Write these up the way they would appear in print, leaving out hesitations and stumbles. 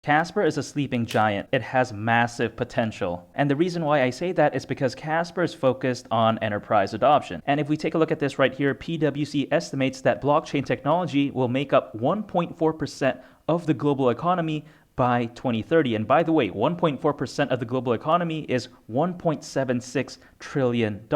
Casper is a sleeping giant. It has massive potential. And the reason why I say that is because Casper is focused on enterprise adoption. And if we take a look at this right here, PwC estimates that blockchain technology will make up 1.4% of the global economy by 2030. And by the way, 1.4% of the global economy is $1.76 trillion.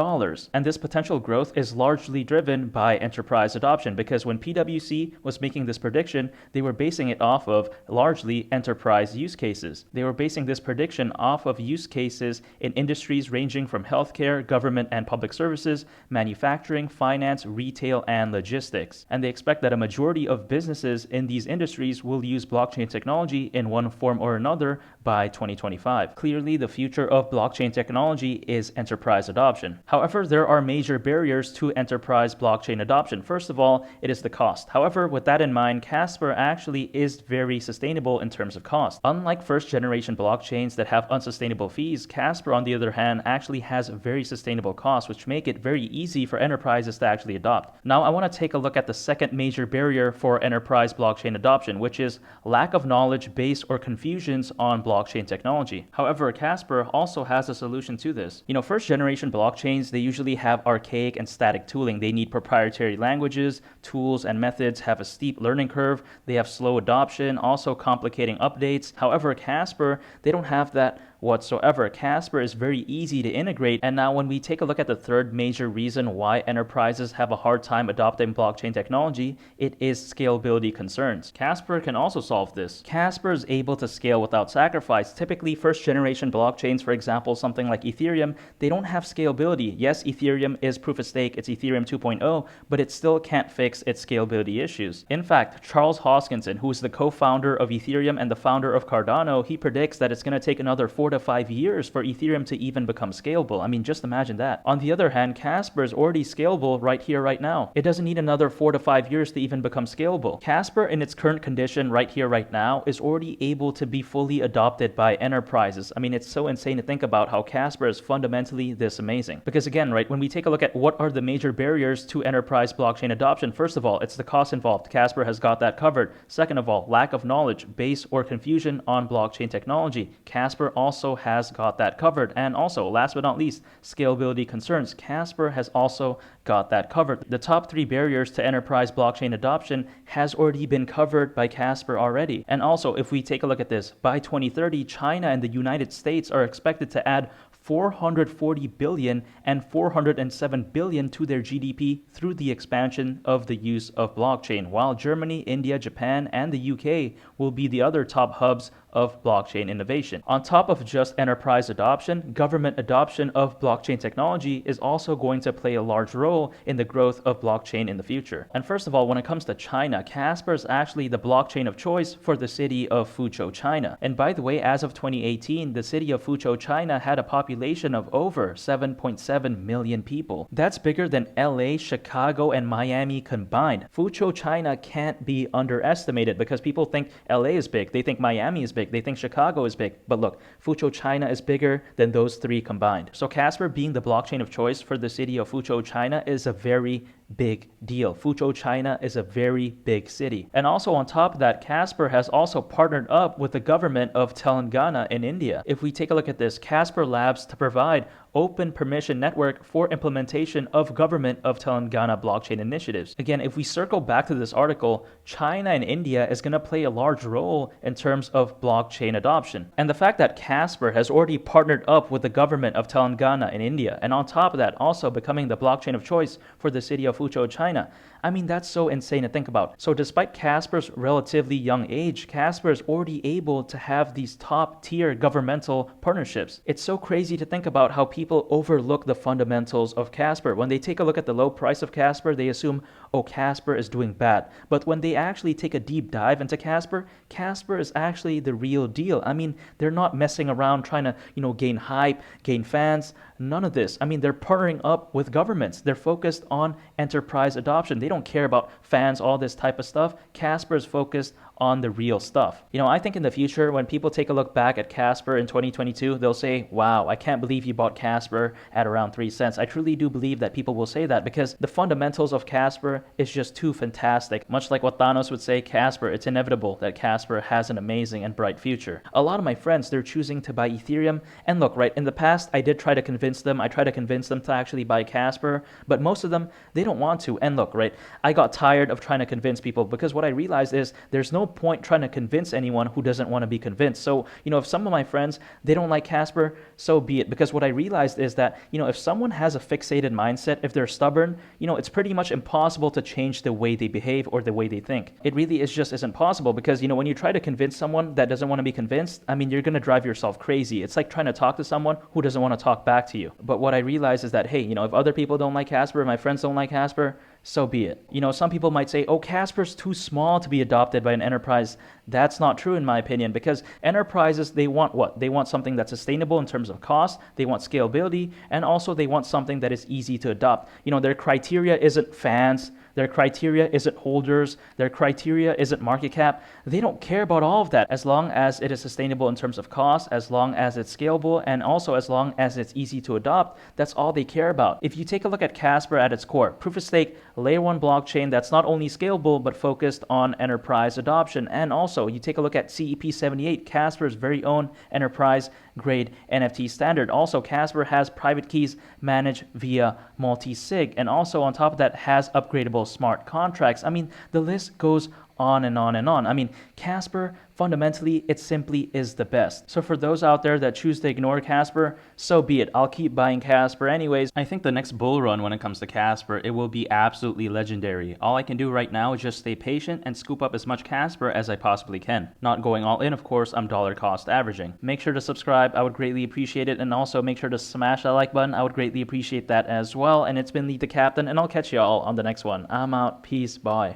And this potential growth is largely driven by enterprise adoption, because when PwC was making this prediction, they were basing it off of largely enterprise use cases. They were basing this prediction off of use cases in industries ranging from healthcare, government and public services, manufacturing, finance, retail, and logistics. And they expect that a majority of businesses in these industries will use blockchain technology in one form or another by 2025. Clearly, the future of blockchain technology is enterprise adoption. However, there are major barriers to enterprise blockchain adoption. First of all, it is the cost. However, with that in mind, Casper actually is very sustainable in terms of cost. Unlike first-generation blockchains that have unsustainable fees, Casper, on the other hand, actually has very sustainable costs, which make it very easy for enterprises to actually adopt. Now, I want to take a look at the second major barrier for enterprise blockchain adoption, which is lack of knowledge, base, or confusions on blockchain technology. However, Casper also has a solution to this. First generation blockchains, they usually have archaic and static tooling. They need proprietary languages, tools, and methods, have a steep learning curve. They have slow adoption, also complicating updates. However, Casper, they don't have that whatsoever. Casper is very easy to integrate. And now when we take a look at the third major reason why enterprises have a hard time adopting blockchain technology, it is scalability concerns. Casper can also solve this. Casper is able to scale without sacrifice. Typically, first generation blockchains, for example, something like Ethereum, they don't have scalability. Yes, Ethereum is proof of stake, it's Ethereum 2.0, but it still can't fix its scalability issues. In fact, Charles Hoskinson, who is the co-founder of Ethereum and the founder of Cardano, he predicts that it's going to take another 4 to 5 years for Ethereum to even become scalable. I mean, just imagine that. On the other hand, Casper is already scalable right here, right now. It doesn't need another 4 to 5 years to even become scalable. Casper, in its current condition right here, right now, is already able to be fully adopted by enterprises. I mean, it's so insane to think about how Casper is fundamentally this amazing. Because again, right, when we take a look at what are the major barriers to enterprise blockchain adoption, first of all, it's the cost involved. Casper has got that covered. Second of all, lack of knowledge, base, or confusion on blockchain technology. Casper also has got that covered. And also, last but not least, scalability concerns. Casper has also got that covered. The top 3 barriers to enterprise blockchain adoption has already been covered by Casper already. And also, if we take a look at this, by 2030, China and the United States are expected to add 440 billion and 407 billion to their GDP through the expansion of the use of blockchain, while Germany, India, Japan, and the UK will be the other top hubs of blockchain innovation. On top of just enterprise adoption, government adoption of blockchain technology is also going to play a large role in the growth of blockchain in the future. And first of all, when it comes to China, Casper is actually the blockchain of choice for the city of Fuzhou, China. And by the way, as of 2018, the city of Fuzhou, China had a population of over 7.7 million people. That's bigger than LA, Chicago, and Miami combined. Fuzhou, China can't be underestimated because people think LA is big, they think Miami is big, they think Chicago is big, but look, Fuzhou, China is bigger than those 3 combined. So Casper being the blockchain of choice for the city of Fuzhou, China is a very big deal. Fuzhou, China is a very big city. And also on top of that, Casper has also partnered up with the government of Telangana in India. If we take a look at this, Casper Labs to provide open permission network for implementation of government of Telangana blockchain initiatives. Again, if we circle back to this article, China and India is going to play a large role in terms of blockchain adoption. And the fact that Casper has already partnered up with the government of Telangana in India, and on top of that, also becoming the blockchain of choice for the city of Fuzhou, China. I mean, that's so insane to think about. So despite Casper's relatively young age, Casper is already able to have these top tier governmental partnerships. It's so crazy to think about how people overlook the fundamentals of Casper. When they take a look at the low price of Casper, they assume, oh, Casper is doing bad. But when they actually take a deep dive into Casper, Casper is actually the real deal. I mean, they're not messing around trying to, gain hype, gain fans. None of this. I mean, they're partnering up with governments. They're focused on enterprise adoption. They don't care about fans, all this type of stuff. Casper is focused on the real stuff. I think in the future, when people take a look back at Casper in 2022, they'll say, wow, I can't believe you bought Casper at around 3 cents. I truly do believe that people will say that because the fundamentals of Casper is just too fantastic. Much like what Thanos would say, Casper, it's inevitable that Casper has an amazing and bright future. A lot of my friends, they're choosing to buy Ethereum. And look, right, in the past, I did try to convince them. I tried to convince them to actually buy Casper, but most of them, they don't want to. And look, right, I got tired of trying to convince people because what I realized is there's no point trying to convince anyone who doesn't want to be convinced. So, if some of my friends, they don't like Casper, so be it. Because what I realized is that, if someone has a fixated mindset, if they're stubborn, it's pretty much impossible to change the way they behave or the way they think. It really is just isn't possible because, when you try to convince someone that doesn't want to be convinced, you're going to drive yourself crazy. It's like trying to talk to someone who doesn't want to talk back to you. But what I realized is that, hey, if other people don't like Casper, my friends don't like Casper, so be it. Some people might say, oh, Casper's too small to be adopted by an enterprise. That's not true in my opinion because enterprises, they want what? They want something that's sustainable in terms of cost, they want scalability, and also they want something that is easy to adopt. Their criteria isn't fans, their criteria isn't holders, their criteria isn't market cap. They don't care about all of that as long as it is sustainable in terms of cost, as long as it's scalable, and also as long as it's easy to adopt. That's all they care about. If you take a look at Casper at its core, proof of stake, layer 1 blockchain that's not only scalable but focused on enterprise adoption. And also, you take a look at CEP78, Casper's very own enterprise grade NFT standard. Also, Casper has private keys managed via multi-sig, and also on top of that has upgradable smart contracts. The list goes on and on and on. Casper, fundamentally, it simply is the best. So for those out there that choose to ignore Casper, so be it. I'll keep buying Casper anyways. I think the next bull run when it comes to Casper, it will be absolutely legendary. All I can do right now is just stay patient and scoop up as much Casper as I possibly can. Not going all in, of course, I'm dollar cost averaging. Make sure to subscribe, I would greatly appreciate it, and also make sure to smash that like button, I would greatly appreciate that as well. And it's been Lee the Captain, and I'll catch you all on the next one. I'm out, peace, bye.